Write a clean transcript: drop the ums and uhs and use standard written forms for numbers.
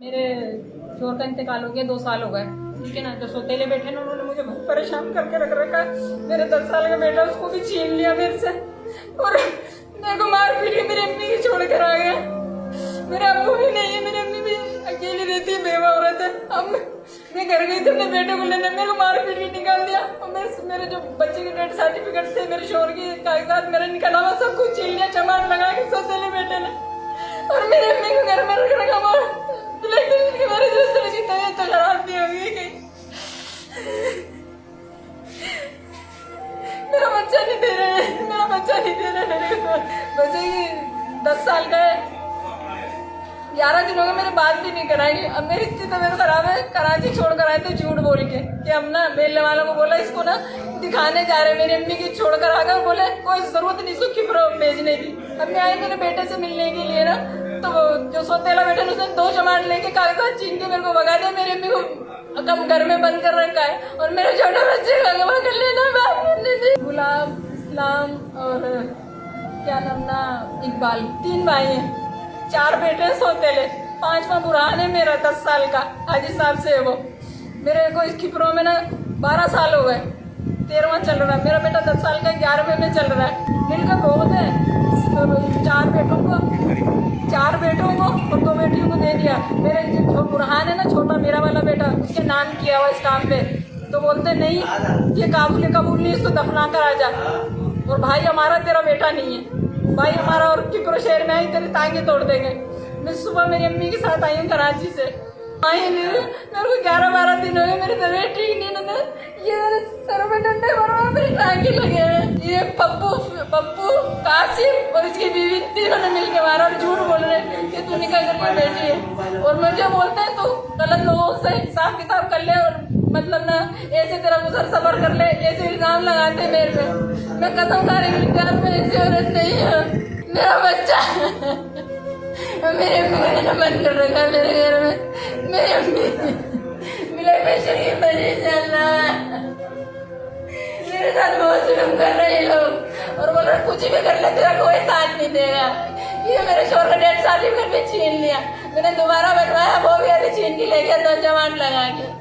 मेरे शोहर का इंतकाल हो गया, 2 साल हो गए, ठीक है ना। जो सौतेले बैठे ना उन्होंने मुझे बहुत परेशान करके रख रखा है। मेरे 10 साल का बेटा उसको भी छीन लिया मेरे से और मेरे को मार पीट के मेरी अम्मी की छोड़ कर आ गया। मेरे अब्बू भी नहीं है, मेरी अम्मी भी अकेली रहती है, बेवा औरत है। अब मैं घर गई थी अपने बेटे को लेने, मेरे को मार पीट के निकाल दिया और मेरे जो बच्चे के डेथ सर्टिफिकेट थे, मेरे शोहर के कागजात, मेरा निकाला हुआ सब कुछ छीन लिया, चमार लगा के सौतेले बेटे ने। और मेरी अम्मी को घर में रख रखा मेरे दूसरे की तबीयत तो खराब नहीं होगी कहीं। मेरा बच्चा नहीं दे रहे, मेरा बच्चा नहीं दे रहे मेरे को। बच्चे की 10 साल का है, 11 दिन हो गए, मेरी बात भी नहीं कराई। अब मेरी इतनी तबीयत खराब है, कराची छोड़ कर आए थे झूठ बोल के कि हम ना मेलने वालों को बोला इसको ना दिखाने जा रहे, मेरी अम्मी की छोड़ कर आ गए। बोले कोई जरूरत नहीं इसको खिब्रो भेजने की। अब मैं आई मेरे बेटे से मिलने के लिए ना, तो वो जो सौतेला बेटा उसने 2 चमाट लेके कागजात छीन के मेरे को भगा दिया। मेरी अम्मी को कम घर में बंद कर रखा है और मेरे छोटे बच्चे को अगवा कर लेना, बात करने दी। गुलाब, इस्लाम और क्या नाम ना, इकबाल, 3 भाई हैं, 4 बेटे हैं सौतेले, 5वां बुरहान है मेरा 10 साल का, हाजी साहब से है वो। मेरे को इस खिपरों में ना 12 साल हो गए, 13वां चल रहा है। मेरा बेटा 10 साल का 11वें में चल रहा है। मिलकर बहुत है, 4 बेटों को और 2 बेटियों को दे दिया। मेरे जो बुरहान है ना छोटा, मेरा वाला बेटा, उसके नाम किया हुआ इस काम पे। तो बोलते नहीं ये काबुल नहीं, इसको दफना कर आ जा। और भाई हमारा तेरा बेटा नहीं है, भाई हमारा और किप्रो शहर में आई तेरी टांगे तोड़ देंगे। मैं सुबह मेरी अम्मी के साथ आई हूँ कराची से, आई मेरे को 11-12 दिन हो गए, मेरी तबीयत ठीक नहीं है। ये मेरे सर में डंडे मारो, मेरी टांगे लगे हैं। ये पप्पू कासिम और इसकी बीवी, तीनों ने मिलकर मारा और झूठ बोल रहे हैं कि तू निकल करके बैठी है। और मुझे बोलते हैं तू गलत लोगों से हिसाब किताब कर ले और मतलब ना ऐसे तेरा गुजर सफर कर ले, ऐसे इल्जाम लगाते मेरे पे। मैं कसम खा रही हूँ में ऐसी औरत नहीं है। मेरा बच्चा मेरे अम्मी ने बंद कर रखा है मेरे घर में। मेरी अम्मी मिले पैसे की परेशान मेरे साथ बहुत जुल्म कर रहे हैं लोग और बोल रहे कुछ भी कर ले तेरा कोई साथ नहीं देगा। ये मेरे शोहर का डेथ सर्टिफिकेट भी छीन लिया, मैंने दोबारा बनवाया, वो भी अभी छीन के ले गया 2 जमानत लगा के।